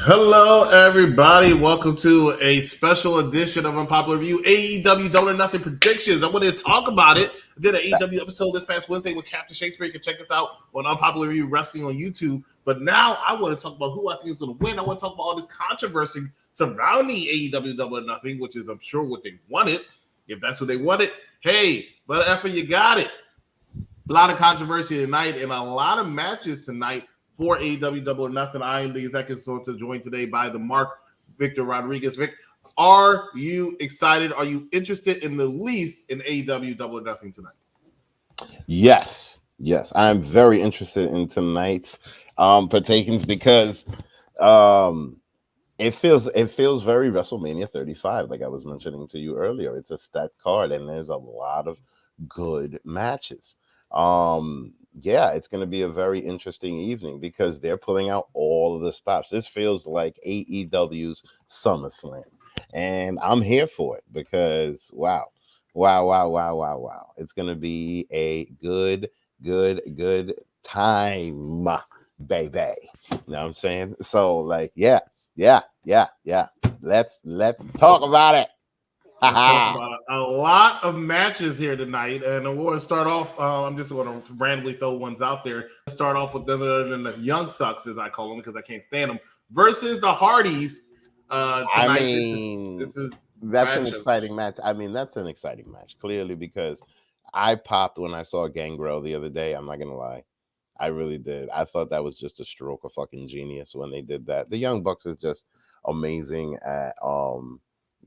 Hello, everybody. Welcome to a special edition of Unpopular Review, AEW Double or Nothing Predictions. I wanted to talk about it. I did an AEW episode this past Wednesday with Captain Shakespeare. You can check us out on Unpopular Review Wrestling on YouTube. But now I want to talk about who I think is going to win. I want to talk about all this controversy surrounding AEW Double or Nothing, which is, I'm sure, what they wanted. If that's what they wanted, hey, but after you got it. A lot of controversy tonight and a lot of matches tonight for AEW Double or Nothing. I am the executive sponsor, joined today by the Mark Victor Rodriguez. Vic, are you excited? Are you interested in the least in AEW Double or Nothing tonight? Yes. I'm very interested in tonight's partakings because it feels very WrestleMania 35, like I was mentioning to you earlier. It's a stacked card and there's a lot of good matches. It's going to be a very interesting evening because they're pulling out all of the stops. This feels like AEW's SummerSlam, and I'm here for it because wow. It's going to be a good time, baby. You know what I'm saying? So like, yeah. Let's talk about it. Let's talk about a lot of matches here tonight, and we're going to start off. I'm just going to randomly throw ones out there. Start off with them other than the Young Sucks, as I call them, because I can't stand them, versus the Hardys tonight. I mean, that's an exciting match. Clearly, because I popped when I saw Gangrel the other day. I'm not gonna lie, I really did. I thought that was just a stroke of fucking genius when they did that. The Young Bucks is just amazing at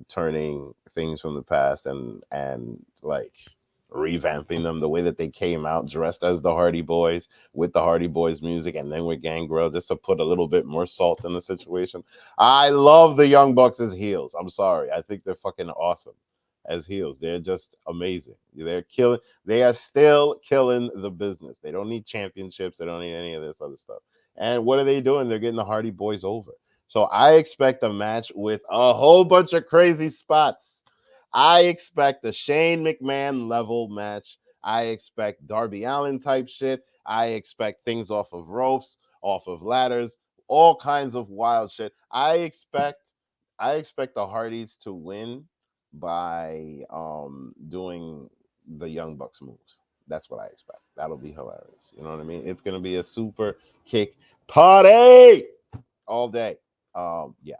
turning things from the past and like revamping them the way that they came out dressed as the Hardy Boys with the Hardy Boys music and then with Gangrel just to put a little bit more salt in the situation. I love the Young Bucks as heels. I'm sorry. I think they're fucking awesome as heels. They're just amazing. They are still killing the business. They don't need championships. They don't need any of this other stuff. And what are they doing? They're getting the Hardy Boys over. So I expect a match with a whole bunch of crazy spots. I expect a Shane McMahon level match. I expect Darby Allin type shit. I expect things off of ropes, off of ladders, all kinds of wild shit. I expect the Hardys to win by doing the Young Bucks moves. That's what I expect. That'll be hilarious. You know what I mean? It's gonna be a super kick party all day. Yeah.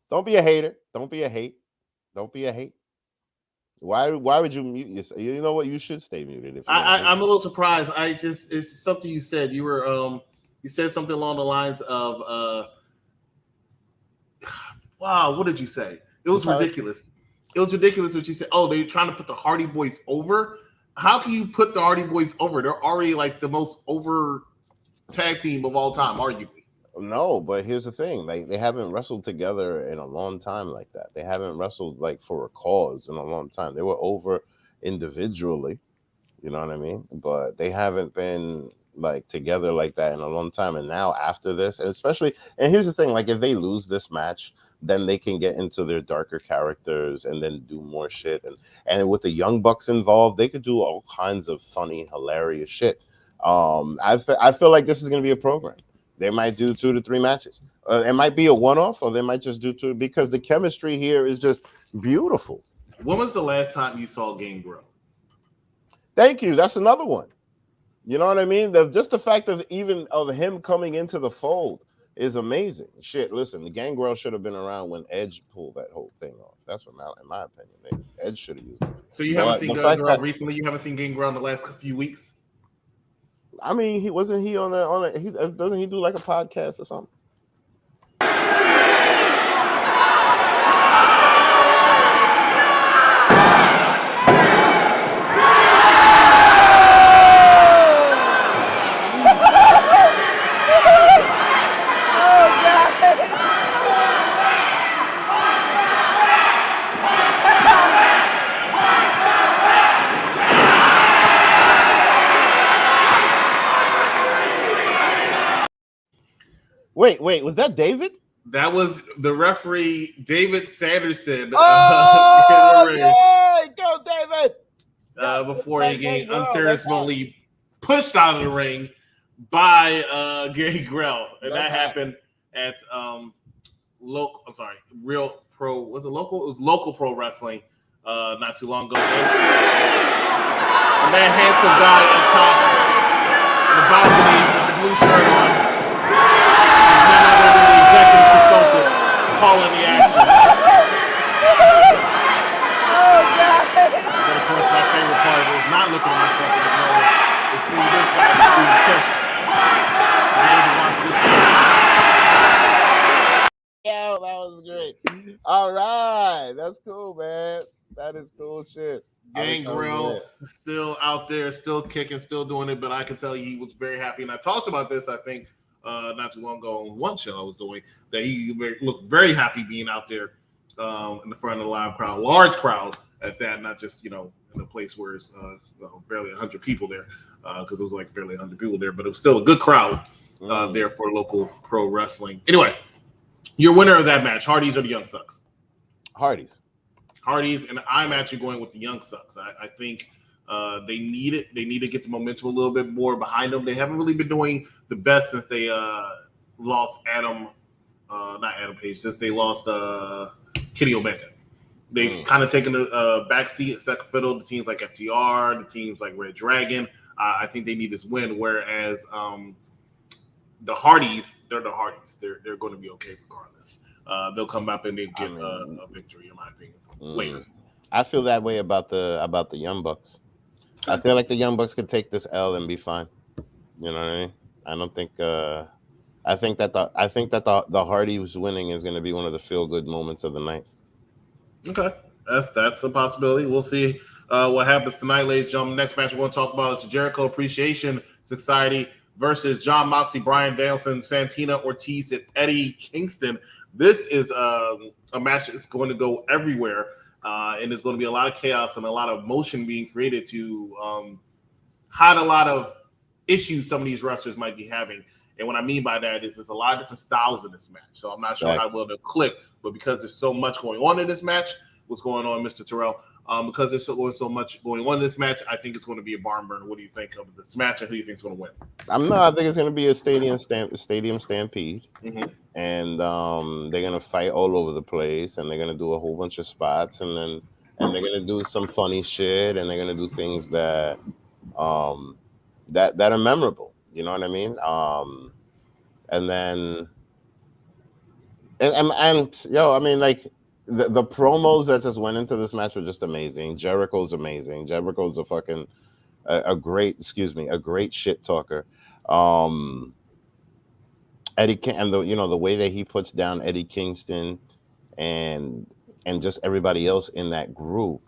Don't be a hater. Don't be a hate. Why would you mute yourself? You know what? You should stay muted. If I'm a little surprised. It's something you said. You were you said something along the lines of wow, what did you say? It was ridiculous. It was ridiculous what you said. Oh, they're trying to put the Hardy Boys over. How can you put the Hardy Boys over? They're already like the most over tag team of all time, arguably. No, but here's the thing: like they haven't wrestled together in a long time like that. They haven't wrestled like for a cause in a long time. They were over individually, you know what I mean? But they haven't been like together like that in a long time. And now after this, and here's the thing: like if they lose this match, then they can get into their darker characters and then do more shit. And with the Young Bucks involved, they could do all kinds of funny, hilarious shit. I feel like this is going to be a program. They might do 2 to 3 matches. It might be a one-off, or they might just do 2 because the chemistry here is just beautiful. When was the last time you saw Gangrel? Thank you. That's another one. You know what I mean? Just the fact of him coming into the fold is amazing. Shit, listen, the Gangrel should have been around when Edge pulled that whole thing off. That's what, in my opinion, Edge should have used it. So you haven't seen Gangrel recently? You haven't seen Gangrel in the last few weeks? I mean, doesn't he do like a podcast or something? Wait, was that David? That was the referee, David Sanderson. Oh, yeah, go David! Before he getting unceremoniously pushed out of the ring by Gangrel, and that happened at local. I'm sorry, Real Pro. Was it local? It was Local Pro Wrestling not too long ago. And that handsome guy up top in the balcony with the blue shirt on is none other than the executive consultant calling the action. But of course, my favorite part is not looking at myself in the mirror and seeing this guy being pushed. He doesn't watch this shit. Yeah, that was great. All right, that's cool, man. That is cool shit. Gangrel still out there, still kicking, still doing it, but I can tell you he was very happy. And I talked about this, I think, not too long ago on one show I was doing, that he looked very happy being out there in the front of the live crowd, large crowd at that, not just, in a place where it's barely 100 people there, because it was like barely 100 people there, but it was still a good crowd there for local pro wrestling. Anyway, your winner of that match, Hardys or the Young Sucks? Hardys, and I'm actually going with the Young Sucks. I think they need it. They need to get the momentum a little bit more behind them. They haven't really been doing the best since they lost not Adam Page, since they lost Kenny Omega. They've kind of taken a backseat at second fiddle to teams like FTR, the teams like Red Dragon. I think they need this win, whereas the Hardys, they're the Hardys. They're going to be okay regardless. They'll come up and they'll get a victory, in my opinion. Later. I feel that way about the Young Bucks. I feel like the Young Bucks could take this L and be fine. You know what I mean? I don't think. I think that the Hardys winning is going to be one of the feel good moments of the night. Okay, that's a possibility. We'll see what happens tonight, ladies and gentlemen. Next match we're going to talk about is the Jericho Appreciation Society versus Jon Moxley, Bryan Danielson, Santina Ortiz, and Eddie Kingston. This is a match that's going to go everywhere, and there's going to be a lot of chaos and a lot of motion being created to hide a lot of issues some of these wrestlers might be having. And what I mean by that is there's a lot of different styles in this match. So I'm not sure how well they'll click, but because there's so much going on in this match, what's going on, Mr. Terrell? Because there's so much going on in this match, I think it's going to be a barn burner. What do you think of this match, and who do you think is going to win? I think it's going to be a stadium stampede, and they're going to fight all over the place, and they're going to do a whole bunch of spots, and they're going to do some funny shit, and they're going to do things that that are memorable. You know what I mean? And then, and yo, I mean, like the promos that just went into this match were just amazing. Jericho's amazing. Jericho's a great shit talker. Eddie and the way that he puts down Eddie Kingston and just everybody else in that group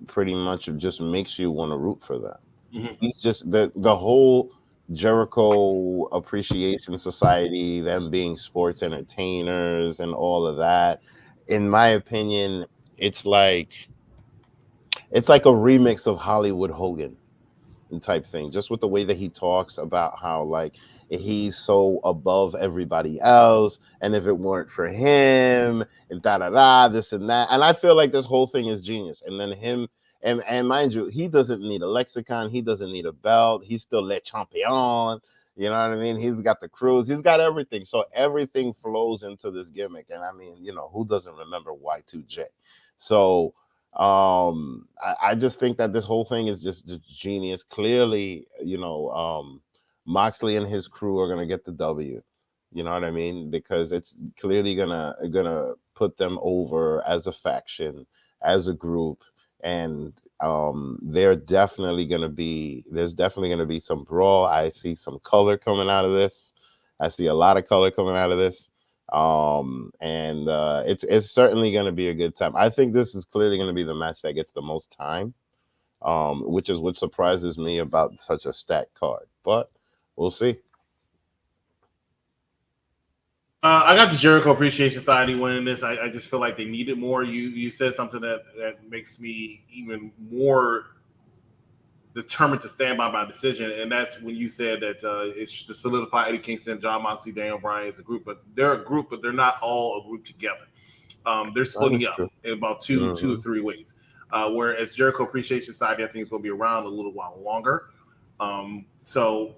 pretty much just makes you want to root for them. He's just the whole Jericho Appreciation Society, them being sports entertainers and all of that. In my opinion, it's like a remix of Hollywood Hogan type thing, just with the way that he talks about how like he's so above everybody else, and if it weren't for him, and this and that. And I feel like this whole thing is genius. And then him. And mind you, he doesn't need a lexicon. He doesn't need a belt. He's still Le Champion. You know what I mean? He's got the cruise. He's got everything. So everything flows into this gimmick. And I mean, who doesn't remember Y2J? So I just think that this whole thing is just genius. Clearly, Moxley and his crew are going to get the W. You know what I mean? Because it's clearly gonna put them over as a faction, as a group. And there's definitely gonna be some brawl. I see some color coming out of this. I see a lot of color coming out of this. And it's certainly gonna be a good time. I think this is clearly gonna be the match that gets the most time, which is what surprises me about such a stacked card. But we'll see. I got the Jericho Appreciation Society winning this. I just feel like they need it more. You said something that makes me even more determined to stand by my decision, and that's when you said that it's to solidify Eddie Kingston, Jon Moxley, Daniel Bryan as a group. But they're a group, but they're not all a group together. They're splitting up in about two or three ways. Whereas Jericho Appreciation Society, I think, is going to be around a little while longer. So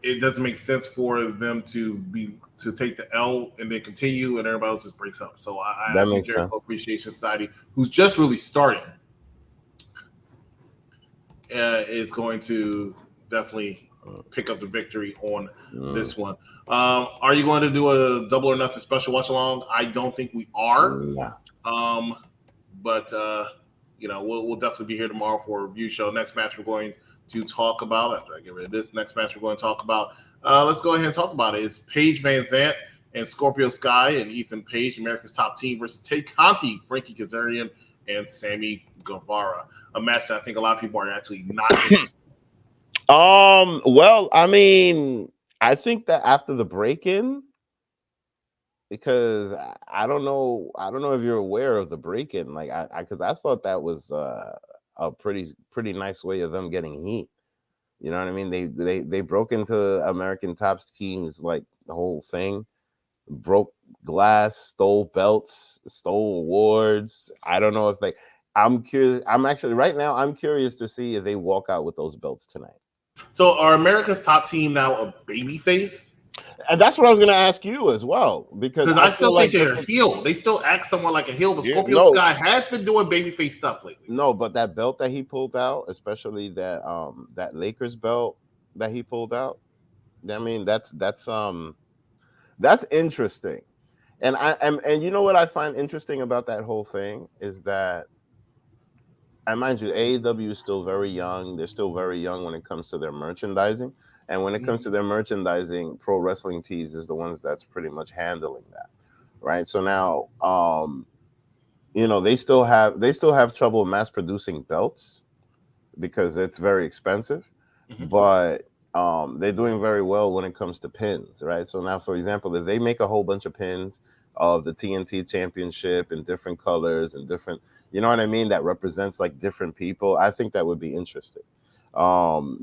it doesn't make sense for them to take the L and then continue, and everybody else just breaks up. So I think Jericho Appreciation Society, who's just really starting, is going to definitely pick up the victory on this one. Are you going to do a Double or Nothing special watch along? I don't think we are. But we'll definitely be here tomorrow for a review show. Next match we're going to talk about, after I get rid of this, next match we're going to talk about, let's go ahead and talk about it. It's Paige Van Zant and Scorpio Sky and Ethan Page, America's Top Team, versus Tay Conti, Frankie Kazarian, and Sammy Guevara. A match that I think a lot of people are actually not interested in. Well, I mean, I think that after the break-in, because I don't know if you're aware of the break-in, like because I thought that was a pretty nice way of them getting heat. You know what I mean? They broke into American Top Teams, like the whole thing, broke glass, stole belts, stole awards. I don't know if I'm curious. I'm curious to see if they walk out with those belts tonight. So are America's Top Team now a babyface? And that's what I was going to ask you as well, because I still think they're a heel. They still act somewhat like a heel, but Scorpio Sky has been doing babyface stuff lately. No, but that belt that he pulled out, especially that Lakers belt that he pulled out, I mean, that's interesting. And you know what I find interesting about that whole thing is that, and mind you, AEW is still very young. They're still very young when it comes to their merchandising. And when it comes to their merchandising, Pro Wrestling Tees is the ones that's pretty much handling that, right? So now, they still have trouble mass producing belts because it's very expensive, but they're doing very well when it comes to pins, right? So now, for example, if they make a whole bunch of pins of the TNT Championship in different colors and different, you know what I mean, that represents like different people, I think that would be interesting.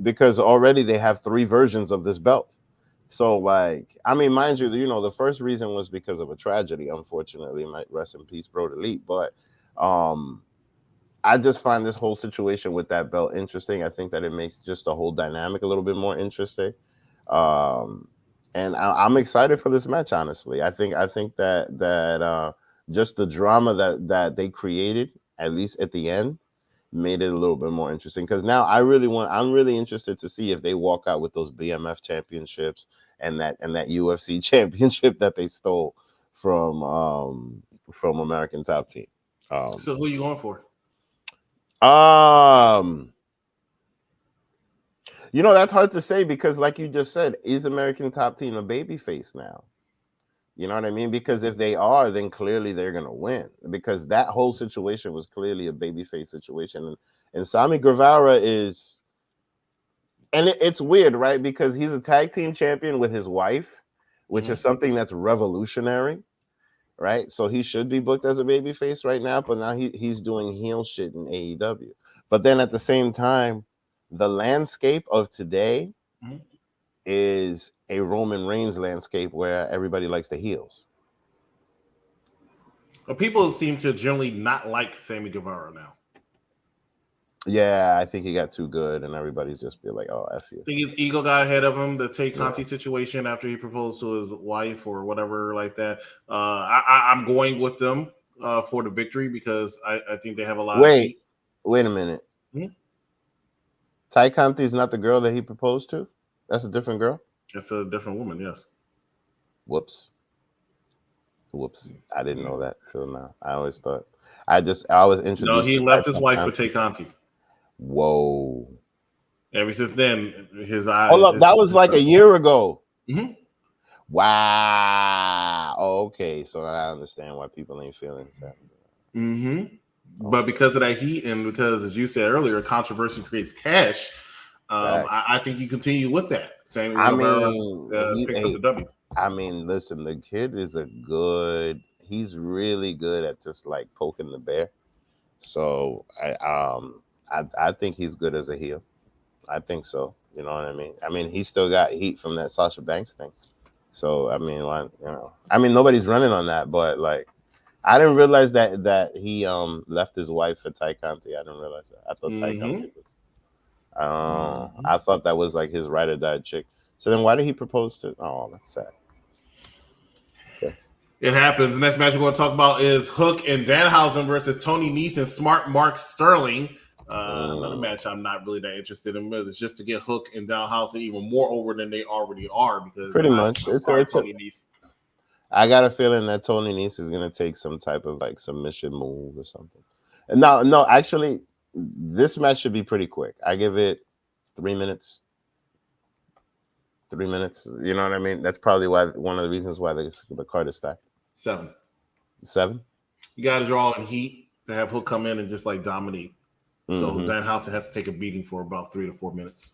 Because already they have 3 versions of this belt. So like, I mean, mind you, the first reason was because of a tragedy, unfortunately, might rest in peace, Bro Elite. But I just find this whole situation with that belt interesting. I think that it makes just the whole dynamic a little bit more interesting. And I'm excited for this match, honestly. I think that just the drama that they created, at least at the end, made it a little bit more interesting, because now I'm really interested to see if they walk out with those BMF championships and that UFC championship that they stole from American Top Team. So who are you going for? That's hard to say, because like you just said, is American Top Team a babyface now? You know what I mean? Because if they are, then clearly they're going to win, because that whole situation was clearly a babyface situation. And Sammy Guevara is, and it's weird, right? Because he's a tag team champion with his wife, which is something that's revolutionary, right? So he should be booked as a babyface right now, but now he's doing heel shit in AEW. But then at the same time, the landscape of today is a Roman Reigns landscape where everybody likes the heels. But people seem to generally not like Sammy Guevara now. Yeah, I think he got too good, and everybody's just be like, "Oh, F you." I think his ego got ahead of him. The Tay Conti situation after he proposed to his wife or whatever like that. I'm going with them for the victory, because I think they have a lot of heat. Wait a minute. Tay Conti is not the girl that he proposed to? That's a different girl? That's a different woman, yes. Whoops. I didn't know that till now. I always thought. I was introduced. No, he left his wife for Tay Conti. Whoa. Ever since then, his eyes. Hold up, that was like a year ago. Wow. Oh, okay, so I understand why people ain't feeling that. But because of that heat, and because, as you said earlier, controversy creates cash, I think you continue with that. Sammy Guevara picks up the W. I mean, listen, the kid is he's really good at just like poking the bear. So I think he's good as a heel. I think so. You know what I mean? I mean, he still got heat from that Sasha Banks thing. So I mean, nobody's running on that, but like, I didn't realize that he left his wife for Tay Conti. I didn't realize that. I thought Tay Conti was. I thought that was like his ride or die chick. So then why did he propose to? Oh, that's sad. Okay. It happens. The next match we're going to talk about is Hook and Danhausen versus Tony Nese and Smart Mark Sterling. Another match I'm not really that interested in. It's just to get Hook and Danhausen even more over than they already are because pretty much it's Tony Nese. I got a feeling that Tony Nese is going to take some type of like submission move or something. And no, actually, this match should be pretty quick. I give it 3 minutes. 3 minutes. You know what I mean? That's probably why one of the reasons why the card is stacked. 7. 7? You got to draw in heat to have Hook come in and just like dominate. So Danhausen has to take a beating for about 3 to 4 minutes.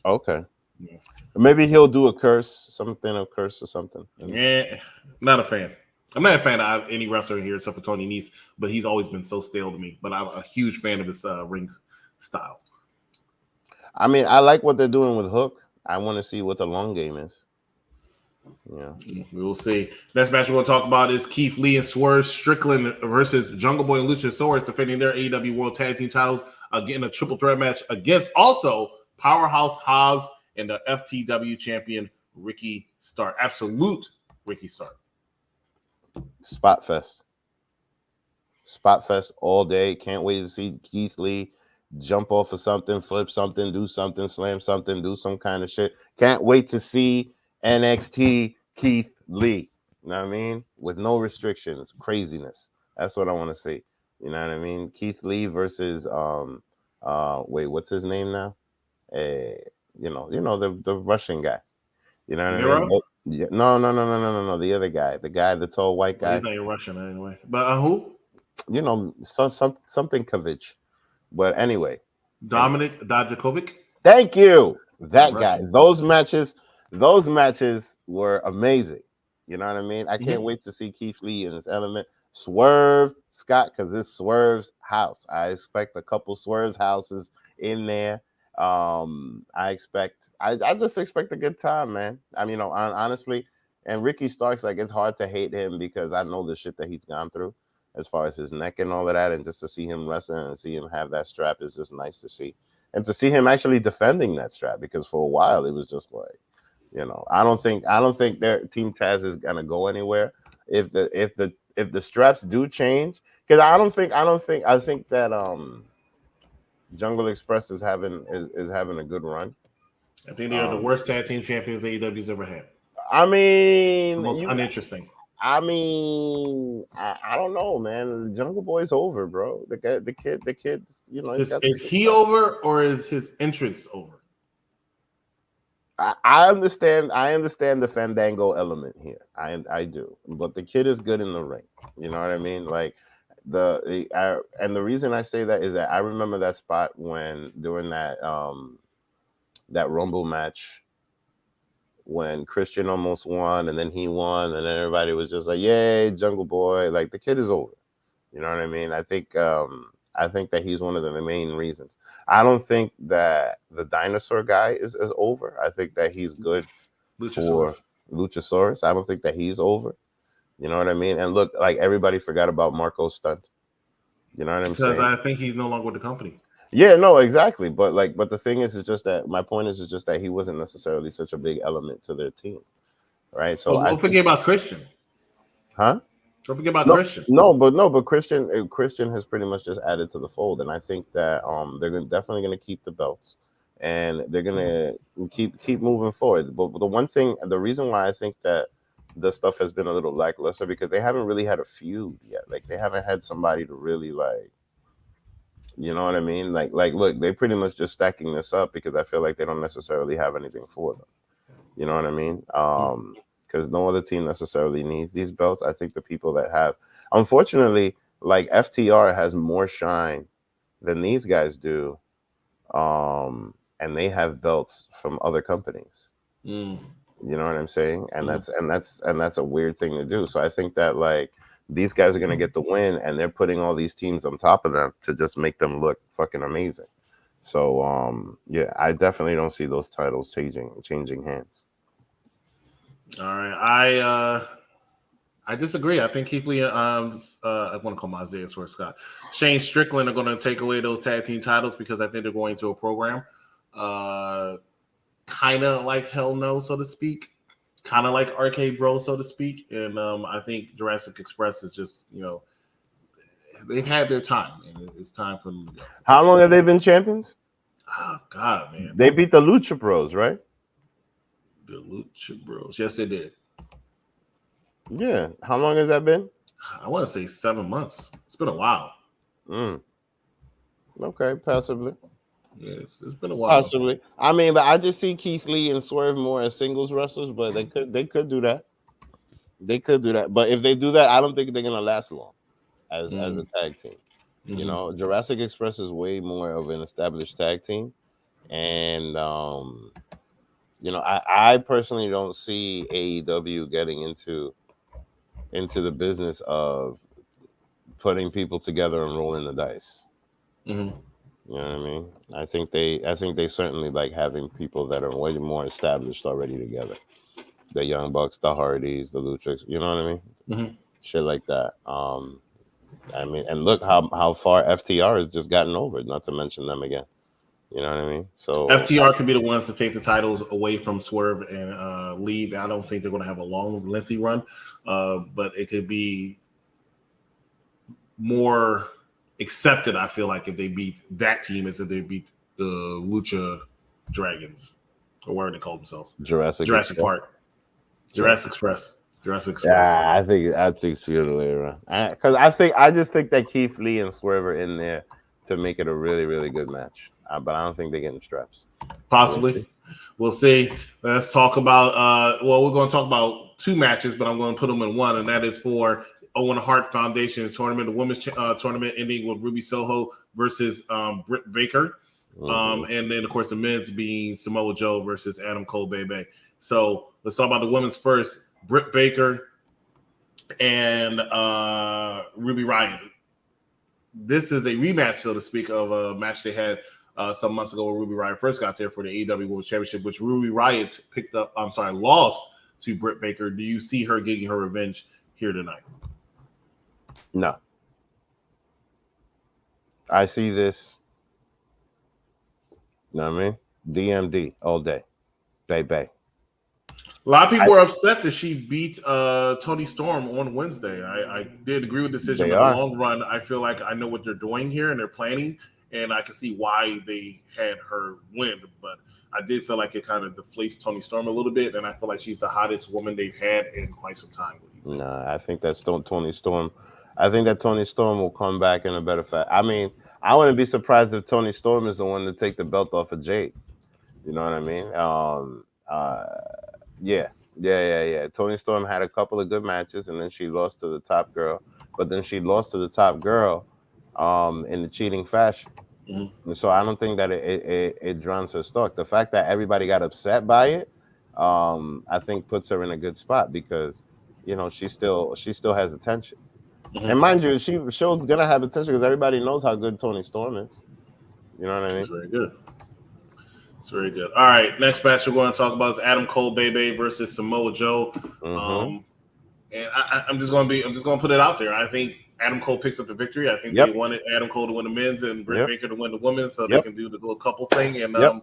Okay. Yeah. Maybe he'll do a curse or something. Yeah, not a fan. I'm not a fan of any wrestler here except for Tony Nese, but he's always been so stale to me. But I'm a huge fan of his ring style. I mean, I like what they're doing with Hook. I want to see what the long game is. Yeah, we will see. Next match we're going to talk about is Keith Lee and Swerve Strickland versus Jungle Boy and Luchasaurus defending their AEW World Tag Team titles again, a triple threat match against also Powerhouse Hobbs and the FTW champion Ricky Stark. Absolute Ricky Stark. Spot fest all day. Can't wait to see Keith Lee jump off of something, flip something, do something, slam something, do some kind of shit. Can't wait to see NXT Keith Lee. You know what I mean? With no restrictions, craziness. That's what I want to see. You know what I mean? Keith Lee versus what's his name now? You know the Russian guy. You know what I mean? Yeah, no. The other guy, the tall white guy. He's not even Russian anyway. But who? You know, something Kovic. But anyway, Dominic Dajakovic. Thank you, that guy. Those matches were amazing. You know what I mean? I can't wait to see Keith Lee in his element. Swerve Scott, because it's Swerve's house. I expect a couple Swerve's houses in there. I just expect a good time, man. I mean, honestly, and Ricky Starks, like, it's hard to hate him because I know the shit that he's gone through as far as his neck and all of that, and just to see him wrestling and see him have that strap is just nice to see, and to see him actually defending that strap, because for a while it was just like, you know, I don't think their Team Taz is gonna go anywhere if the straps do change, because I think that Jungle Express is having a good run. I think they are the worst tag team champions AEW's ever had. I mean, the most uninteresting. I mean, I don't know, man. Jungle Boy's over, bro. The kid. You know, is he over or is his entrance over? I understand the Fandango element here. I do, but the kid is good in the ring. You know what I mean? Like and the reason I say that is that I remember that spot when during that Rumble match when Christian almost won and then he won and then everybody was just like, "Yay, Jungle Boy!" Like, the kid is over. You know what I mean? I think that he's one of the main reasons. I don't think that the dinosaur guy is over. I think that he's good for Luchasaurus. I don't think that he's over. You know what I mean? And look, like, everybody forgot about Marco's stunt. You know what I'm saying? Because I think he's no longer with the company. Yeah, no, exactly. But the thing is just that my point is just that he wasn't necessarily such a big element to their team, right? So don't forget about Christian. Huh? Don't forget about Christian. But Christian has pretty much just added to the fold, and I think that they're definitely going to keep the belts, and they're going to keep moving forward. But the reason why I think that the stuff has been a little lackluster, because they haven't really had a feud yet. Like, they haven't had somebody to really, like, you know what I mean? Like look, they pretty much just stacking this up because I feel like they don't necessarily have anything for them. You know what I mean? Because no other team necessarily needs these belts. I think the people that have, unfortunately, like FTR has more shine than these guys do, and they have belts from other companies. You know what I'm saying? And that's a weird thing to do. So I think that, like, these guys are going to get the win, and they're putting all these teams on top of them to just make them look fucking amazing. So, yeah, I definitely don't see those titles changing hands. All right. I disagree. I think Keith Lee, I want to call him Isaiah Swerve Scott, Shane Strickland are going to take away those tag team titles because I think they're going to a program. kind of like Hell No, so to speak, kind of like Arcade Bro, so to speak. And I think Jurassic Express is just, they've had their time, and it's time for them to go. How long have they been champions? Oh, God, man. They beat the Lucha Bros, right? The Lucha Bros. Yes, they did. Yeah. How long has that been? I want to say 7 months. It's been a while. Okay, possibly. Yes, it's been a while. Possibly. I mean, but I just see Keith Lee and Swerve more as singles wrestlers, but they could do that. They could do that. But if they do that, I don't think they're gonna last long as a tag team. Mm-hmm. Jurassic Express is way more of an established tag team. And I personally don't see AEW getting into the business of putting people together and rolling the dice. Mm-hmm. You know what I mean? I think they certainly like having people that are way more established already together. The Young Bucks, the Hardys, the Luchas, you know what I mean? Mm-hmm. Shit like that. I mean, and look how far FTR has just gotten over, not to mention them again. You know what I mean? So FTR could be the ones to take the titles away from Swerve and leave. I don't think they're going to have a long, lengthy run, but it could be more accepted, I feel like, if they beat that team as if they beat the Lucha Dragons, or whatever they call themselves. Jurassic Park. Jurassic Express. Jurassic Express. Yeah, I think sooner or later on. Because I just think that Keith Lee and Swerve are in there to make it a really, really good match. But I don't think they're getting straps. Possibly. We'll see. Let's talk about, we're going to talk about 2 matches, but I'm going to put them in one, and that is for Owen Hart Foundation tournament, the women's tournament ending with Ruby Soho versus Britt Baker. Mm-hmm. And then, of course, the men's being Samoa Joe versus Adam Cole Bebe. So let's talk about the women's first. Britt Baker and Ruby Riott. This is a rematch, so to speak, of a match they had some months ago when Ruby Riott first got there for the AEW Women's Championship, which Ruby Riott lost to Britt Baker. Do you see her getting her revenge here tonight? No. I see this. You know what I mean? DMD all day. Baby. A lot of people were upset that she beat Toni Storm on Wednesday. I did agree with the decision, but in the long run, I feel like I know what they're doing here and they're planning, and I can see why they had her win. But I did feel like it kind of deflates Toni Storm a little bit, and I feel like she's the hottest woman they've had in quite some time. Nah, I think that's Toni Storm. I think that Toni Storm will come back in a better fashion. I mean, I wouldn't be surprised if Toni Storm is the one to take the belt off of Jade. You know what I mean? Yeah. Toni Storm had a couple of good matches, and then she lost to the top girl. But then she lost to the top girl in the cheating fashion. Mm-hmm. So I don't think that it drowns her stock. The fact that everybody got upset by it, I think puts her in a good spot because she still has attention. Mm-hmm. And mind you, show's gonna have attention because everybody knows how good Toni Storm is. You know what I mean? It's very good. It's very good. All right, next match we're going to talk about is Adam Cole Bebe versus Samoa Joe. Mm-hmm. And I'm just going to put it out there. I think Adam Cole picks up the victory. I think they wanted Adam Cole to win the men's and Britt Baker to win the women's, so they can do the little couple thing. And I'm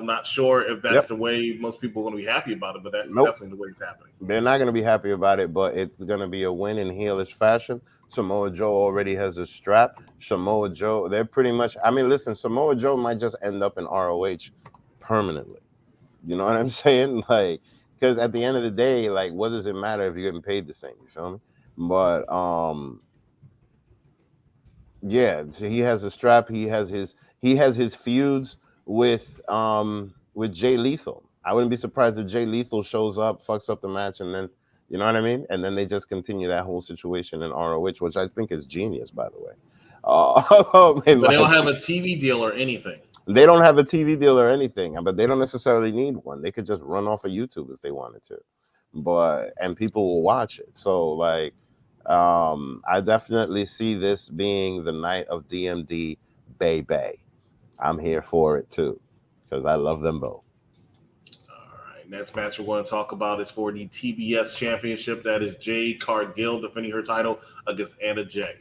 not sure if that's the way most people are going to be happy about it, but that's definitely the way it's happening. They're not going to be happy about it, but it's going to be a win in heelish fashion. Samoa Joe already has a strap. Samoa Joe, they're pretty much, listen, Samoa Joe might just end up in ROH permanently. You know what I'm saying? Like, because at the end of the day, like, what does it matter if you're getting paid the same? You feel me? But, he has a strap. He has his feuds with Jay Lethal. I wouldn't be surprised if Jay Lethal shows up, fucks up the match, and then, you know what I mean? And then they just continue that whole situation in ROH, which I think is genius, by the way. But they don't have a TV deal or anything. They don't have a TV deal or anything, but they don't necessarily need one. They could just run off of YouTube if they wanted to. And people will watch it. So, like, I definitely see this being the night of DMD Baby. I'm here for it, too, because I love them both. Next match we're going to talk about is for the TBS Championship. That is Jade Cargill defending her title against Anna Jay.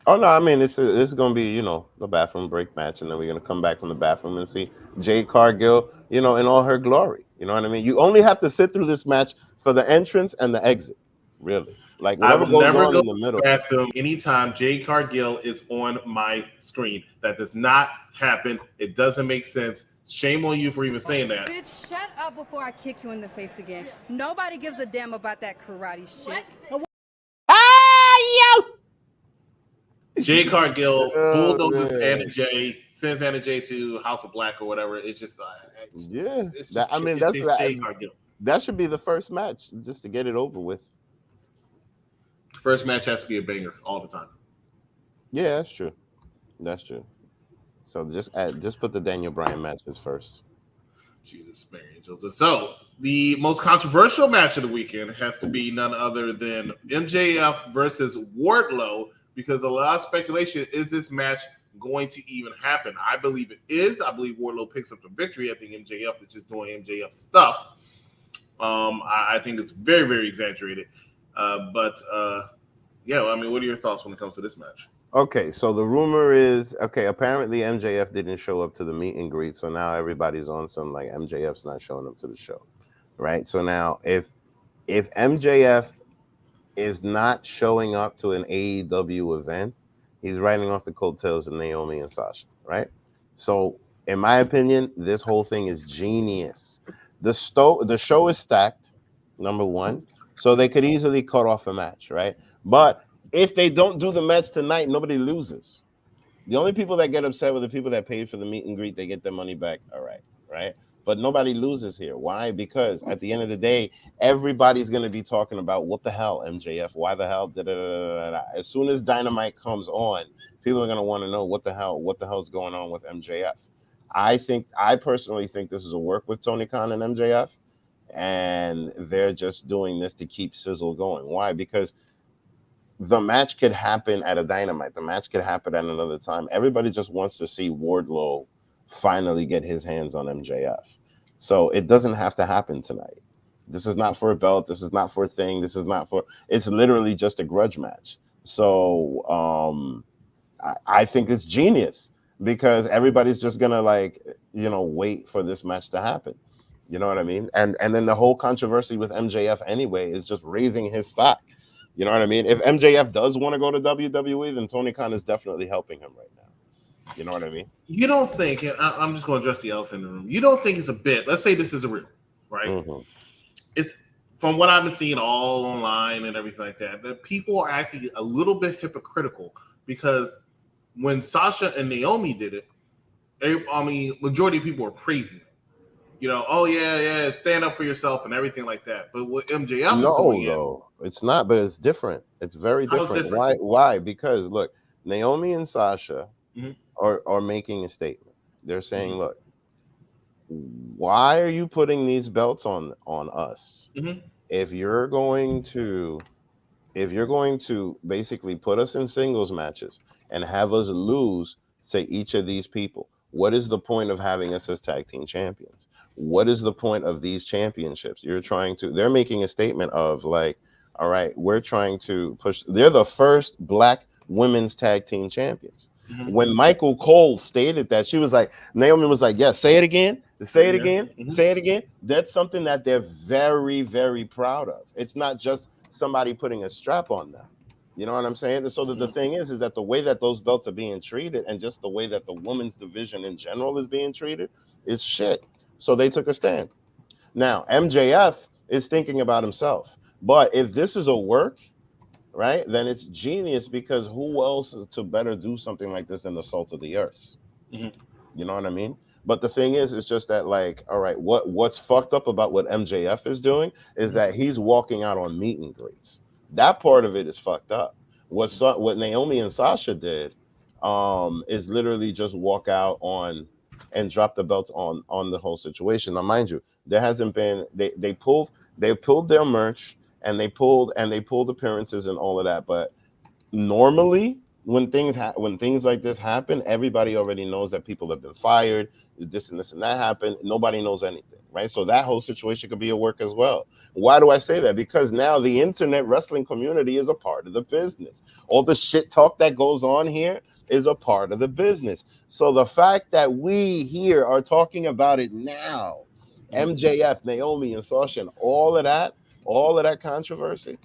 Oh no, I mean this is gonna be the bathroom break match, and then we're gonna come back from the bathroom and see Jade Cargill, in all her glory. You know what I mean? You only have to sit through this match for the entrance and the exit, really. Like I whatever will goes never on go in to the the middle. bathroom anytime Jade Cargill is on my screen. That does not happen. It doesn't make sense. Shame on you for even saying that. Bitch, shut up before I kick you in the face again. Nobody gives a damn about that karate shit. Ah, Jade Cargill oh, bulldozes Anna man. Jay, sends Anna Jay to House of Black or whatever. It's just, Yeah, it's just Jade Cargill. that should be the first match just to get it over with. First match has to be a banger all the time. Yeah, that's true. That's true. So just put the Daniel Bryan matches first. Jesus, Mary Joseph. So the most controversial match of the weekend has to be none other than MJF versus Wardlow, because a lot of speculation is this match going to even happen. I believe it is. I believe Wardlow picks up the victory. I think MJF is just doing MJF stuff. I think it's very, very exaggerated. Yeah, I mean, what are your thoughts when it comes to this match? Okay, so the rumor is apparently MJF didn't show up to the meet and greet, so now everybody's on some like MJF's not showing up to the show, right? So now if MJF is not showing up to an AEW event, he's riding off the coattails of Naomi and Sasha, right? So in my opinion, this whole thing is genius. The show is stacked, number one, so they could easily cut off a match, right? But if they don't do the match tonight, nobody loses. The only people that get upset were the people that paid for the meet and greet. They get their money back. All right, right? But nobody loses here. Why? Because at the end of the day, everybody's going to be talking about what the hell, MJF? Why the hell? Da, da, da, da, da. As soon as Dynamite comes on, people are going to want to know what the hell's going on with MJF. I personally think this is a work with Tony Khan and MJF, and they're just doing this to keep Sizzle going. Why? Because the match could happen at a Dynamite. The match could happen at another time. Everybody just wants to see Wardlow finally get his hands on MJF. So it doesn't have to happen tonight. This is not for a belt. This is not for a thing. This is not for. It's literally just a grudge match. So I think it's genius because everybody's just gonna wait for this match to happen. You know what I mean? And then the whole controversy with MJF anyway is just raising his stock. You know what I mean? If MJF does want to go to WWE, then Tony Khan is definitely helping him right now. You know what I mean? You don't think, and I'm just going to address the elephant in the room. You don't think it's a bit? Let's say this is a real, right? Mm-hmm. It's from what I've been seeing all online and everything like that people are acting a little bit hypocritical because when Sasha and Naomi did it, majority of people were praising it. Oh yeah, stand up for yourself and everything like that. But what MJF is doing, it's not. But it's different. It's very different. Why? Because look, Naomi and Sasha are making a statement. They're saying, look, why are you putting these belts on us? If you're going to basically put us in singles matches and have us lose to each of these people, what is the point of having us as tag team champions? What is the point of these championships? They're making a statement of like, all right, we're trying to push. They're the first Black women's tag team champions. When Michael Cole stated that, she was like, Naomi was like, yeah, say it again. Say it again. Say it again. That's something that they're very, very proud of. It's not just somebody putting a strap on them. You know what I'm saying? And so the thing is that the way that those belts are being treated and just the way that the women's division in general is being treated is shit. So they took a stand. Now, MJF is thinking about himself. But if this is a work, right, then it's genius because who else to better do something like this than the salt of the earth? You know what I mean? But the thing is, it's just that, like, all right, what's fucked up about what MJF is doing is that he's walking out on meet and greets. That part of it is fucked up. What Naomi and Sasha did is literally just walk out on and drop the belts on the whole situation. Now, mind you, there hasn't been they pulled their merch and they pulled appearances and all of that. But normally, when things like this happen, everybody already knows that people have been fired, this and that happened. Nobody knows anything, right? So that whole situation could be a work as well. Why do I say that? Because now the internet wrestling community is a part of the business. All the shit talk that goes on here is a part of the business. So the fact that we here are talking about it now, MJF, Naomi, and Sasha, and all of that controversy.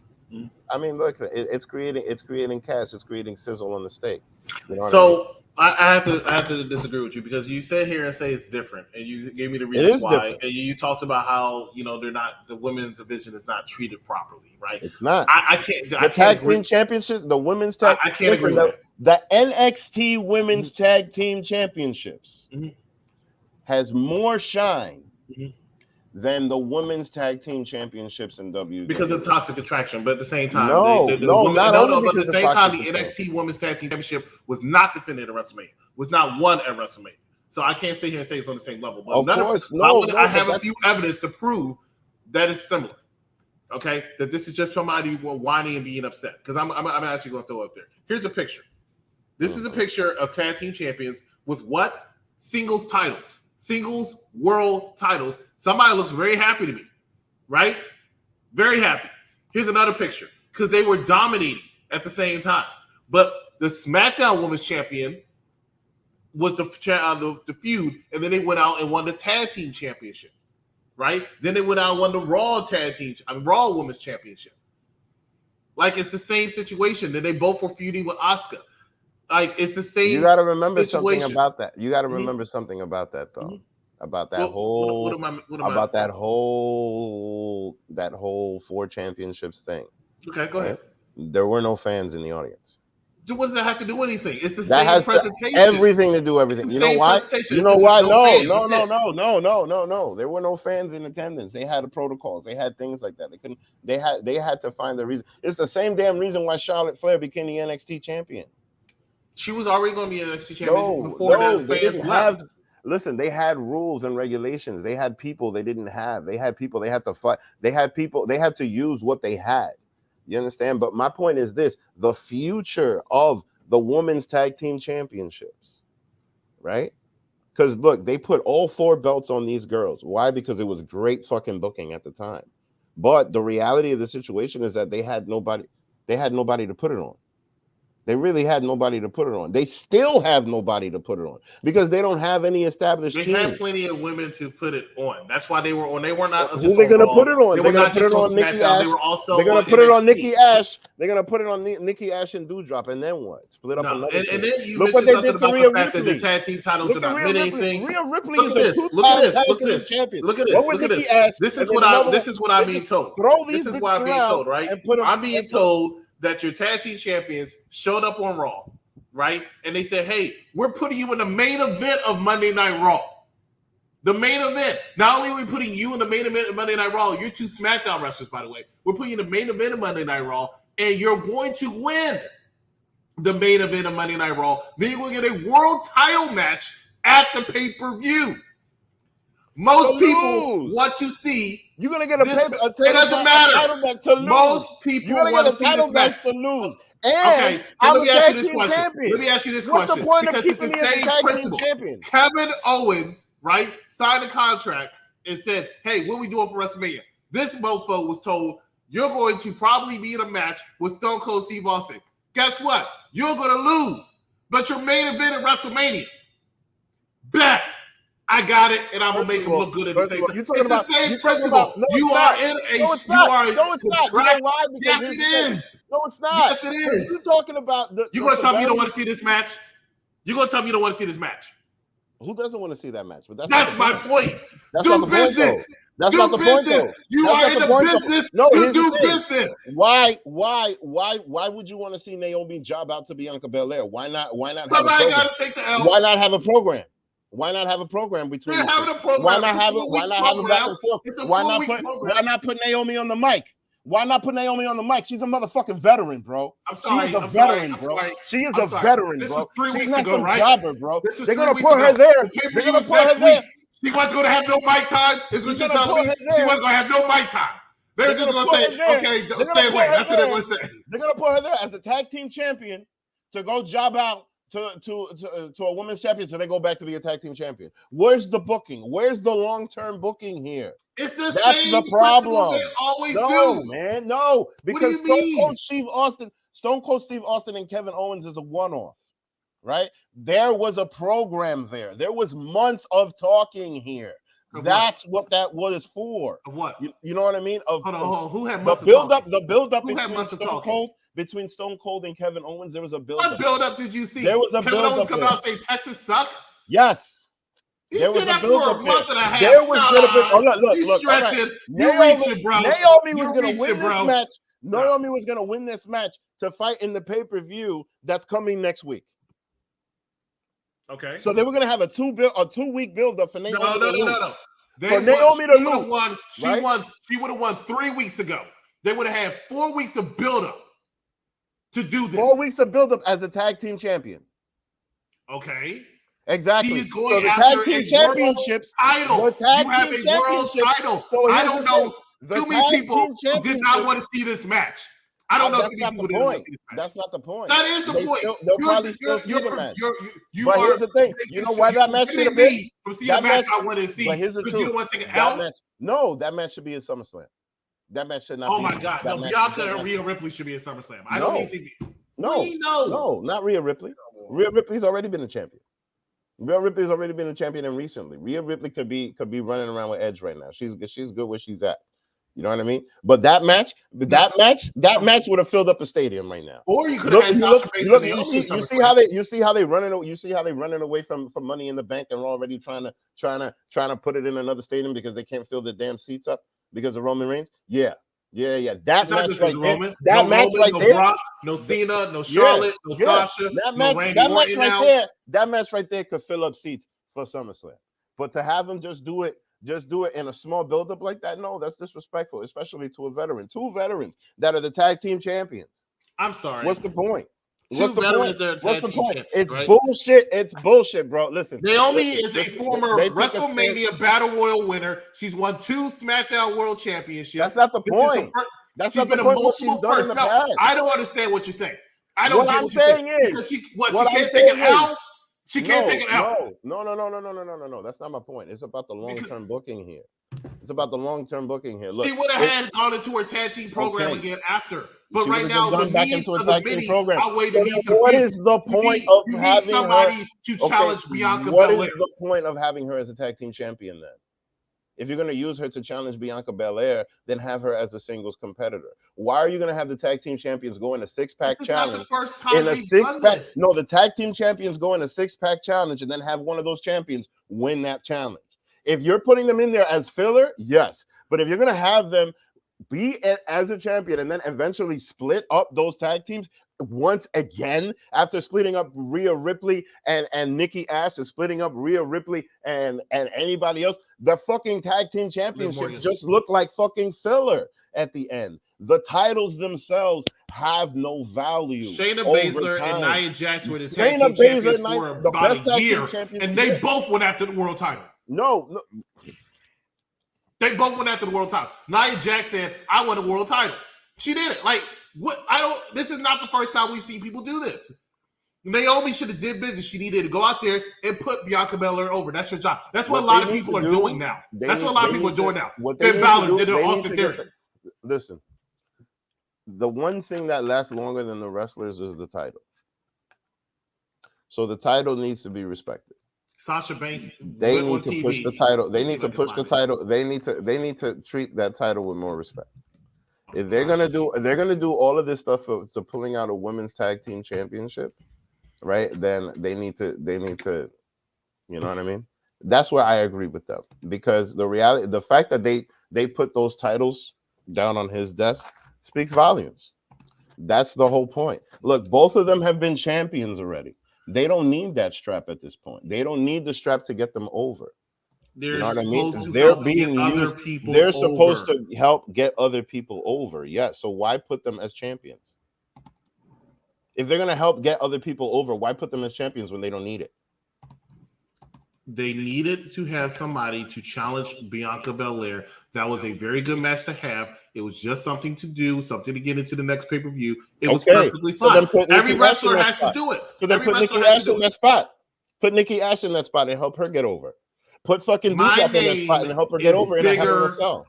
I mean, look, it's creating cast, it's creating sizzle on the steak. You know so I have to disagree with you, because you sit here and say it's different, and you gave me the reasons why, different. And you talked about how the women's division is not treated properly, right? It's not. I can't. The tag team championships, the women's tag. I can't agree with the NXT women's tag team championships has more shine than the women's tag team championships in WWE. Because of toxic attraction, but at the same time, but at the same time, the NXT women's tag team championship was not defended at WrestleMania, was not won at WrestleMania. So I can't sit here and say it's on the same level. But I have a few evidence to prove that it's similar. Okay, that this is just somebody whining and being upset. Because I'm actually going to throw it up there. Here's a picture. This is a picture of tag team champions with what? Singles titles. Singles world titles. Somebody looks very happy to me, right? Very happy. Here's another picture, because they were dominating at the same time. But the SmackDown Women's Champion was the feud, and then they went out and won the Tag Team Championship, right? Then they went out and won the Raw Women's Championship. Like, it's the same situation. Then they both were feuding with Asuka. Like, it's the same. You got to remember something about that. You got to remember something about that, though. About that whole 4 championships thing. Okay, go ahead. There were no fans in the audience. What does that have to do with anything? It's the same presentation. Everything to do everything. You know why? You know why? No. There were no fans in attendance. They had protocols. They had things like that. They had to find the reason. It's the same damn reason why Charlotte Flair became the NXT champion. She was already going to be an NXT champion before the fans left. Listen, they had rules and regulations. They had people they didn't have. They had people they had to fight. They had people they had to use what they had. You understand? But my point is this: the future of the women's tag team championships, right? Because look, they put all 4 belts on these girls. Why? Because it was great fucking booking at the time. But the reality of the situation is that they had nobody to put it on. They really had nobody to put it on. They still have nobody to put it on because they don't have any established team. They had plenty of women to put it on. That's why they were on. They were not. Who are they going to put it on? They're going to put it on Nikki Ash. They were also. They're going to put it on Nikki Ash. They're going to put it on Nikki Ash and Doudrop, and then what? Split up another. And then you look what they did to Rhea Ripley. The tag team titles are not anything. Rhea Ripley is a 2-time champion. Look at this. This is what I'm being told. This is what I'm being told, right? I'm being told that your tag team champions showed up on Raw, right? And they said, hey, we're putting you in the main event of Monday Night Raw. The main event. Not only are we putting you in the main event of Monday Night Raw, you're 2 SmackDown wrestlers, by the way. We're putting you in the main event of Monday Night Raw, and you're going to win the main event of Monday Night Raw. Then you're going to get a world title match at the pay-per-view. Most people want to see. You're gonna get a it doesn't matter. To lose. Most people want to see this match to lose. And okay, so let me ask you this question. Let me ask you this question. Because it's the same principle. Kevin Owens, right, signed a contract and said, hey, what are we doing for WrestleMania? This mofo was told, you're going to probably be in a match with Stone Cold Steve Austin. Guess what? You're going to lose. But your main event at WrestleMania. Bet. I got it, and I'm gonna make him look good at the same time. It's the same principle. You are in a. No, it's not. No, it's not. You know why? Yes, it is. No, it's not. Yes, it is. You're talking about. You gonna tell me you don't want to see this match? You gonna tell me you don't want to see this match? Who doesn't want to see that match? But that's my point. Do business. That's not the point, though. You are in the business to do business. Why would you want to see Naomi job out to Bianca Belair? Why not? Somebody got to take the L. Why not have a program? Why not have a program between? Why not have a back and forth? Why not put Naomi on the mic? Why not put Naomi on the mic? She's a motherfucking veteran, bro. I'm sorry. She's a veteran, bro. She is a veteran, bro. This was 3 She's weeks ago, right? Jobber, bro. They're gonna put her there. They're gonna put her there. She wasn't gonna have no mic time. Is what you're telling me? She wasn't gonna have no mic time. They're just gonna say, okay, stay away. That's what they're gonna say. They're gonna put her there as a tag team champion to go job out to a women's champion, so they go back to be a tag team champion. Where's the booking? Where's the long-term booking here? It's the That's same the problem. they always no, do. Man, no. Because What do you mean? Stone Cold Steve Austin and Kevin Owens is a one-off, right? There was a program there. There was months of talking here. That's what that was for. What? You know what I mean? Hold on. Who had months of talking? The build-up between Stone Cold and Kevin Owens, there was a build-up. What build-up did you see? There was a Kevin Owens come out and say Texas suck? Yes. There was a build-up for a month and a half. There was going to be... Look. Stretching. You reaching, bro. Naomi was going to win this match. Naomi was going to win this match to fight in the pay-per-view that's coming next week. Okay. So they were going to have a 2-week build-up for Naomi. No. For Naomi to lose. She would have won 3 weeks ago. They would have had 4 weeks of build-up to do this. 4 weeks of build-up as a tag team champion. Okay. Exactly. She's going so after the tag team championships. Title. You have a world title. So I don't know. Too many people did not want to see this match. I don't know too many people didn't want to see this match. That's not the point. That is the point. They'll probably still see the match. But here's the thing. You know why that match should have been? From seeing a match I want to see. But here's the truth. You don't want to take an L? No, that match should be a SummerSlam. That match should not. Oh my God! No, Bianca and Rhea Ripley should be a SummerSlam. I don't need to see. No, not Rhea Ripley. Rhea Ripley's already been a champion. Rhea Ripley's already been a champion and recently. Rhea Ripley could be running around with Edge right now. She's good where she's at. You know what I mean? But that match would have filled up a stadium right now. Or you could have had Sasha Banks. You see how they running away from Money in the Bank and already trying to put it in another stadium because they can't fill the damn seats up because of Roman Reigns. Yeah. That match right there. That match right there. Brock, no Cena, no Charlotte, no Sasha, no Randy Orton now. That match right there could fill up seats for SummerSlam. But to have them just do it in a small buildup like that, no, that's disrespectful, especially to a veteran. 2 veterans that are the tag team champions. I'm sorry. What's the point? What's the point? It's bullshit. It's bullshit, bro. Listen. Naomi is a former WrestleMania Battle Royal winner. She's won 2 SmackDown World Championships. That's not the point. That's not the point. What she's done in the past. I don't understand what you're saying. I don't get what you're saying. She can't take an L? She can't take an L. No. That's not my point. It's about the long-term booking here. Look, she would have gone into her tag team program again after. But she right now, the needs of the mini outweigh the needs of What is the point of having somebody to challenge Bianca Belair? What is the point of having her as a tag team champion then? If you're going to use her to challenge Bianca Belair, then have her as a singles competitor. Why are you going to have the tag team champions go in a 6-pack challenge? Not the first time in a 6-pack. No, the tag team champions go in a 6-pack challenge and then have one of those champions win that challenge. If you're putting them in there as filler, yes. But if you're going to have them be as a champion and then eventually split up those tag teams once again after splitting up Rhea Ripley and Nikki Ash and splitting up Rhea Ripley and anybody else, the fucking tag team championships just look like fucking filler at the end. The titles themselves have no value. Shayna Baszler and Nia Jax were the tag team champions for about a year, and they both went after the world title. No. They both went after the world title. Nia Jax said, I want a world title. She did it. Like, what? This is not the first time we've seen people do this. Naomi should have did business. She needed to go out there and put Bianca Belair over. That's her job. That's what a lot of people are doing now. That's what a lot of people are doing now. Finn Balor did it Austin Theory. Listen, the one thing that lasts longer than the wrestlers is the title. So the title needs to be respected. Sasha Banks. They need to push the title. They need to push the title. They need to treat that title with more respect. If they're gonna do all of this stuff for pulling out a women's tag team championship, right? Then they need to, you know what I mean? That's where I agree with them, because the fact that they put those titles down on his desk speaks volumes. That's the whole point. Look, both of them have been champions already. They don't need that strap at this point. They don't need the strap to get them over. You know what I mean? They're being used. They're supposed to help get other people over. Yeah. So why put them as champions? If they're gonna help get other people over, why put them as champions when they don't need it? They needed to have somebody to challenge Bianca Belair. That was a very good match to have. It was just something to do, something to get into the next pay-per-view. It was perfectly fine. Every wrestler has to do it. So then put Nikki Ash in that spot. Put Nikki Ash in that spot and help her get over. Put fucking Doudrop in that spot and help her get over.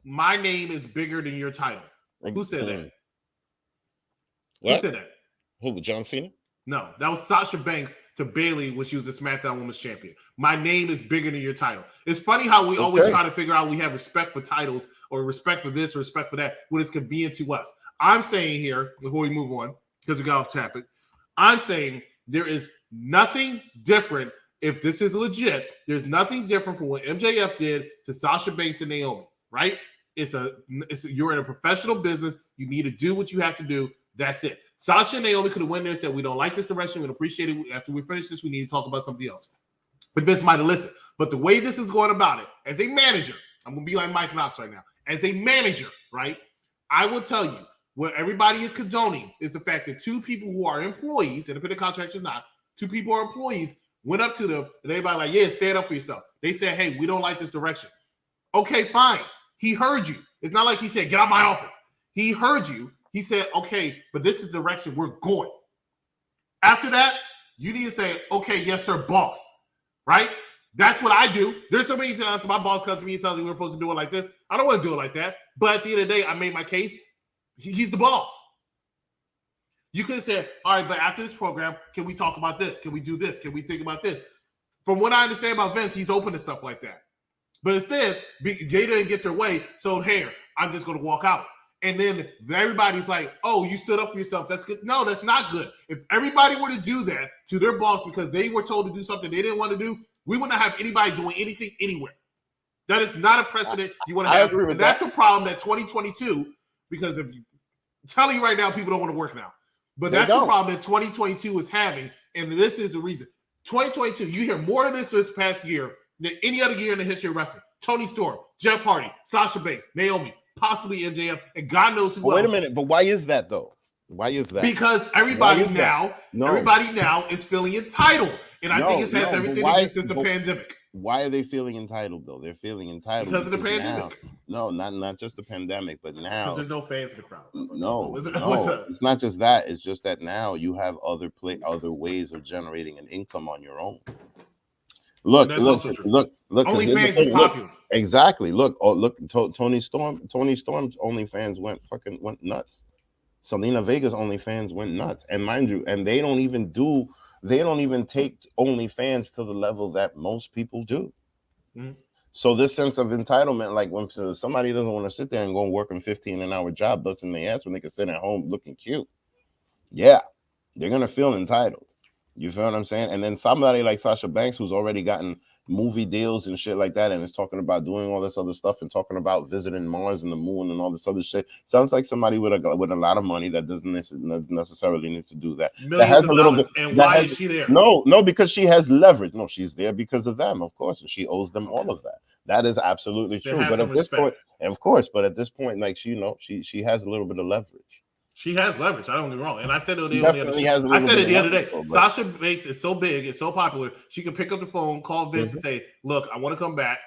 My name is bigger than your title. Who said that? What? Who said that? Who? John Cena? No, that was Sasha Banks to Bayley when she was the SmackDown Women's Champion. My name is bigger than your title. It's funny how we always try to figure out we have respect for titles or respect for this or respect for that when it's convenient to us. I'm saying here, before we move on, because we got off topic, I'm saying there is nothing different. If this is legit, there's nothing different from what MJF did to Sasha Banks and Naomi, right? You're in a professional business. You need to do what you have to do. That's it. Sasha and Naomi could have went there and said, we don't like this direction. We'd appreciate it. After we finish this, we need to talk about something else. But Vince might have listened. But the way this is going about it, as a manager, I'm going to be like Mike Knox right now. As a manager, right, I will tell you, what everybody is condoning is the fact that two people who are employees, independent contractors not, two people who are employees, went up to them, and everybody like, yeah, stand up for yourself. They said, hey, we don't like this direction. Okay, fine. He heard you. It's not like he said, get out of my office. He heard you. He said, okay, but this is the direction we're going. After that, you need to say, okay, yes, sir, boss, right? That's what I do. There's so many times my boss comes to me and tells me we're supposed to do it like this. I don't want to do it like that. But at the end of the day, I made my case. He's the boss. You could have said, all right, but after this program, can we talk about this? Can we do this? Can we think about this? From what I understand about Vince, he's open to stuff like that. But instead, they didn't get their way, so here, I'm just going to walk out. And then everybody's like, oh, you stood up for yourself. That's good. No, that's not good. If everybody were to do that to their boss because they were told to do something they didn't want to do, we wouldn't have anybody doing anything anywhere. That is not a precedent you want to have. And that's the problem that 2022, because if you tell you right now, people don't want to work now. But that's the problem that 2022 is having. And this is the reason. 2022, you hear more of this past year than any other year in the history of wrestling. Tony Storm, Jeff Hardy, Sasha Banks, Naomi, possibly MJF, and God knows who else. Wait a minute, but why is that though? Why is that? Because everybody now is feeling entitled, and I think it has everything to do since the pandemic. Why are they feeling entitled though? They're feeling entitled because of the pandemic. Now, no, not just the pandemic, but now because there's no fans in the crowd. No, it's not just that. It's just that now you have other ways of generating an income on your own. Look. OnlyFans is popular. Exactly. Look, Tony Storm's OnlyFans went nuts. Selena Vega's OnlyFans went nuts. And mind you, and they don't even take OnlyFans to the level that most people do. Mm-hmm. So this sense of entitlement, like when somebody doesn't want to sit there and go and work a 15-hour job busting their ass when they can sit at home looking cute. Yeah, they're gonna feel entitled. You feel what I'm saying? And then somebody like Sasha Banks, who's already gotten movie deals and shit like that, and is talking about doing all this other stuff and talking about visiting Mars and the moon and all this other shit. Sounds like somebody with a lot of money that doesn't necessarily need to do that. Millions has a little bit. And why is she there? No, because she has leverage. No, she's there because of them, of course, and she owes them all of that. That is absolutely true. But at this point, of course, like she has a little bit of leverage. She has leverage. I don't get me wrong. And I said it the other day. Sasha Banks is so big, it's so popular. She can pick up the phone, call Vince, and say, "Look, I want to come back."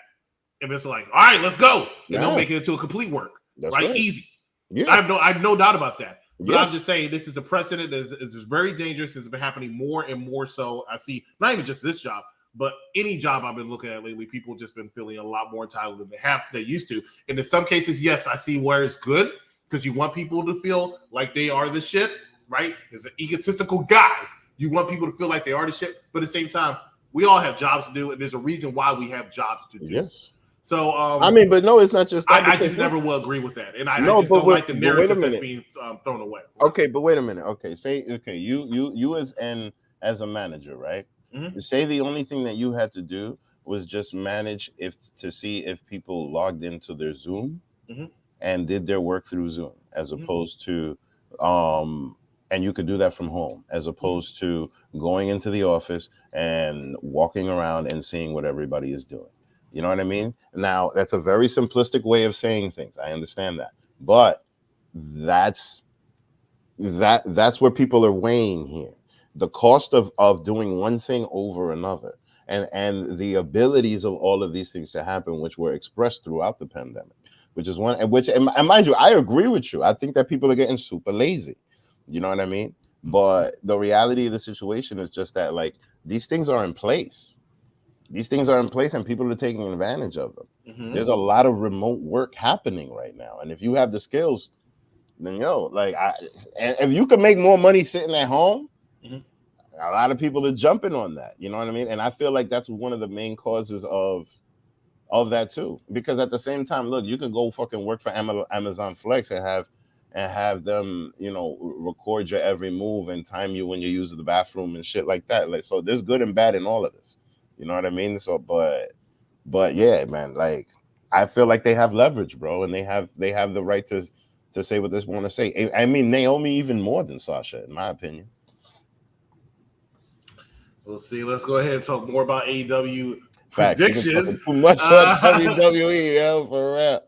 And Vince is like, "All right, let's go." And they'll make it into a complete work, right? Easy. Yeah. I have no doubt about that. But I'm just saying this is a precedent. It's very dangerous. It's been happening more and more so. I see not even just this job, but any job I've been looking at lately, people just been feeling a lot more entitled than they used to. And in some cases, yes, I see where it's good. Because you want people to feel like they are the shit, right? As an egotistical guy, you want people to feel like they are the shit. But at the same time, we all have jobs to do, and there's a reason why we have jobs to do. Yes. So, but no, it's not just that. I just never will agree with that, and I just don't like the narrative that's being thrown away. Right? Okay, but wait a minute. Okay, you as a manager, right? Mm-hmm. Say the only thing that you had to do was just manage to see if people logged into their Zoom. Mm-hmm. And did their work through Zoom, as opposed to, and you could do that from home, as opposed to going into the office and walking around and seeing what everybody is doing. You know what I mean? Now, that's a very simplistic way of saying things. I understand that, but that's where people are weighing here. The cost of doing one thing over another. and the abilities of all of these things to happen, which were expressed throughout the pandemic, which is one, and mind you, I agree with you. I think that people are getting super lazy. You know what I mean? But the reality of the situation is just that, like, these things are in place. These things are in place, and people are taking advantage of them. Mm-hmm. There's a lot of remote work happening right now, and if you have the skills, then and if you can make more money sitting at home, mm-hmm. a lot of people are jumping on that. You know what I mean? And I feel like that's one of the main causes of that too. Because at the same time, look, you can go fucking work for Amazon Flex and have them, record your every move and time you when you use the bathroom and shit like that. Like, so there's good and bad in all of this. You know what I mean? So, but yeah, man, like, I feel like they have leverage, bro, and they have the right to say what they want to say. I mean, Naomi even more than Sasha, in my opinion. We'll see. Let's go ahead and talk more about AEW predictions. Too much on WWE, yo, for real.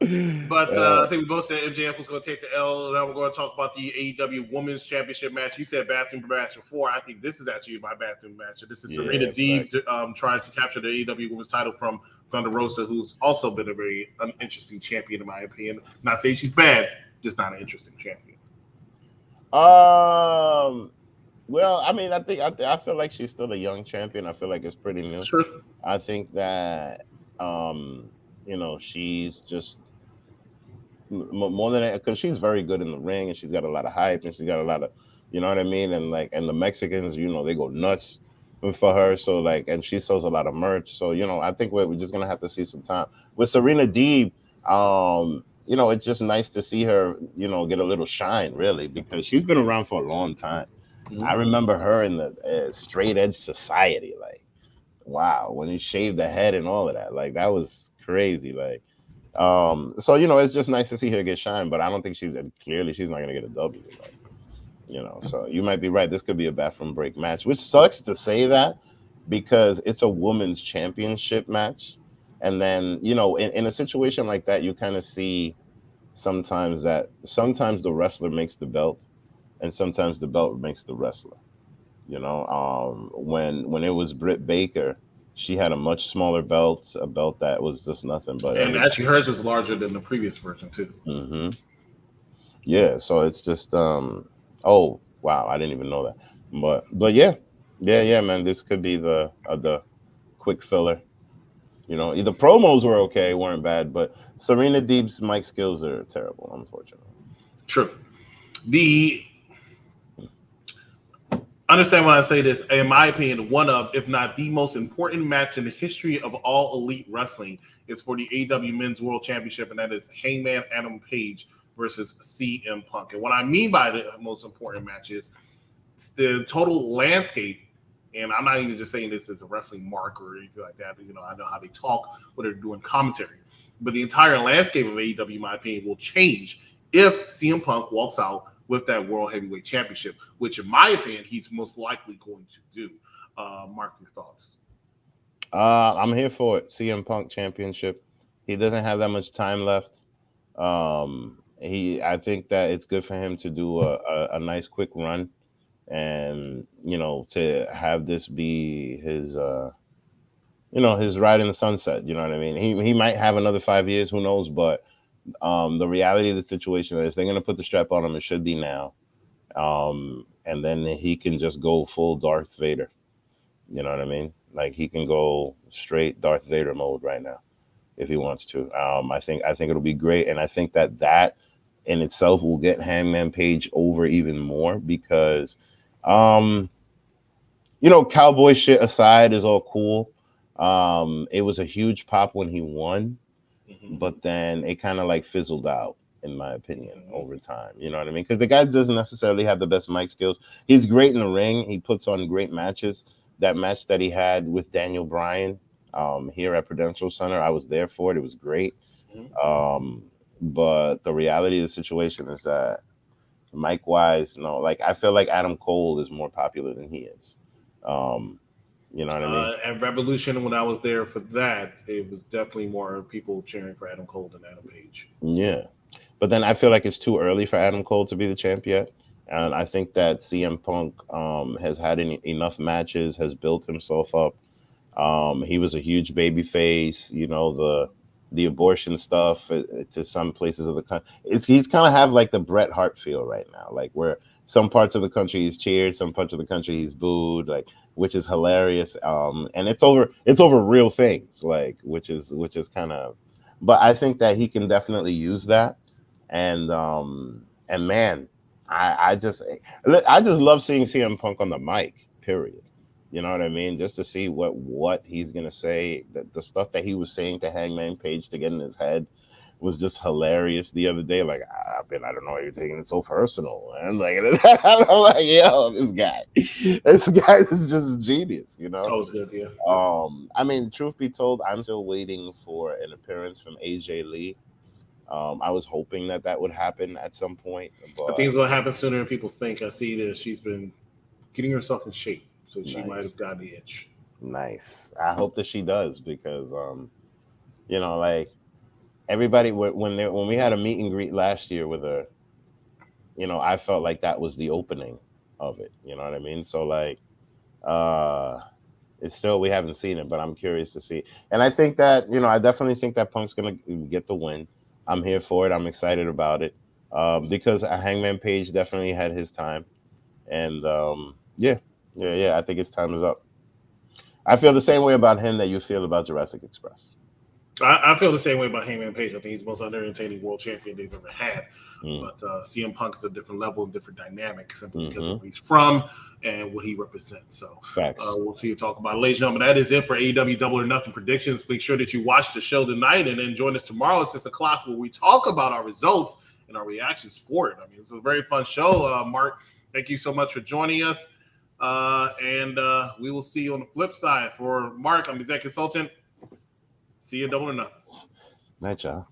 But I think we both said MJF was going to take the L. Now we're going to talk about the AEW Women's Championship match. You said bathroom match before. I think this is actually my bathroom match. This is Serena Deeb trying to capture the AEW Women's title from Thunder Rosa, who's also been a very uninteresting champion, in my opinion. Not saying she's bad, just not an interesting champion. Well, I mean, I feel like she's still a young champion. I feel like it's pretty new. Sure. I think that she's just more than that, because she's very good in the ring and she's got a lot of hype and she's got a lot of, you know what I mean, and the Mexicans, they go nuts for her. So like, and she sells a lot of merch. So I think we're just gonna have to see some time with Serena Deeb. It's just nice to see her, get a little shine, really, because she's been around for a long time. Mm-hmm. I remember her in the Straight Edge Society, like, wow, when he shaved the head and all of that, like, that was crazy. Like, so it's just nice to see her get shine, but I don't think she's not gonna get a W. Like, so you might be right. This could be a bathroom break match, which sucks to say that because it's a women's championship match, and then in a situation like that, you kind of see sometimes the wrestler makes the belt, and sometimes the belt makes the wrestler. When it was Britt Baker, she had a much smaller belt, a belt that was just nothing but. And actually, hers was larger than the previous version too. Mm-hmm. Yeah, so it's just oh wow, I didn't even know that, but yeah, man, this could be the quick filler. The promos were okay, weren't bad, but Serena Deeb's mic skills are terrible, unfortunately. True. Understand when I say this, in my opinion, one of, if not the most important match in the history of all elite wrestling is for the AEW Men's World Championship, and that is Hangman Adam Page versus CM Punk. And what I mean by the most important match is the total landscape, and I'm not even just saying this as a wrestling mark or anything like that, but I know how they talk when they're doing commentary. But the entire landscape of AEW, in my opinion, will change if CM Punk walks out with that World Heavyweight Championship, which, in my opinion, he's most likely going to do. Mark, your thoughts? I'm here for it. CM Punk Championship. He doesn't have that much time left. I think that it's good for him to do a nice quick run, and to have this be his his ride in the sunset. You know what I mean? He might have another 5 years, who knows? But the reality of the situation is, they're going to put the strap on him, it should be now, and then he can just go full Darth Vader. You know what I mean? Like, he can go straight Darth Vader mode right now if he wants to. I think it'll be great, and I think that in itself will get Hangman Page over even more, because cowboy shit aside is all cool. It was a huge pop when he won, but then it kind of like fizzled out, in my opinion, over time. You know what I mean? Because the guy doesn't necessarily have the best mic skills. He's great in the ring. He puts on great matches. That match that he had with Daniel Bryan here at Prudential Center, I was there for it. It was great. But the reality of the situation is that mic-wise, like, I feel like Adam Cole is more popular than he is. You know what I mean? At Revolution, when I was there for that, it was definitely more people cheering for Adam Cole than Adam Page. Yeah. But then I feel like it's too early for Adam Cole to be the champ yet. And I think that CM Punk has had enough matches, has built himself up He was a huge baby face. You know, the abortion stuff to some places of the country. He's kind of have like the Bret Hart feel right now, like where some parts of the country he's cheered, some parts of the country he's booed, like which is hilarious. And it's over real things, like which is kind of. But I think that he can definitely use that, and man, I just love seeing CM Punk on the mic. Period. You know what I mean? Just to see what he's gonna say. The stuff that he was saying to Hangman Page to get in his head was just hilarious the other day. Like, I don't know why you're taking it so personal. And like, I'm like, yo, this guy is just genius. You know? That was good, yeah. I mean, truth be told, I'm still waiting for an appearance from AJ Lee. I was hoping that would happen at some point. But I think it's going to happen sooner than people think. I see that she's been getting herself in shape, so she might have gotten the itch. Nice. I hope that she does because, you know, like everybody when we had a meet and greet last year with her, you know, I felt like that was the opening of it. You know what I mean? So like, it's still we haven't seen it, but I'm curious to see. And I think that I definitely think that Punk's gonna get the win. I'm here for it. I'm excited about it because Hangman Page definitely had his time, and yeah. I think his time is up. I feel the same way about him that you feel about Jurassic Express. I feel the same way about Hangman Page. I think he's the most entertaining world champion they've ever had. But CM Punk is a different level and different dynamic simply because of where he's from and what he represents. So we'll see you talk about it. Ladies and gentlemen, that is it for AEW Double or Nothing predictions. Make sure that you watch the show tonight and then join us tomorrow at 6 o'clock where we talk about our results and our reactions for it. I mean, it's a very fun show. Mark, thank you so much for joining us. And we will see you on the flip side. For Mark, I'm the executive consultant. See you Double or Nothing. Night, y'all.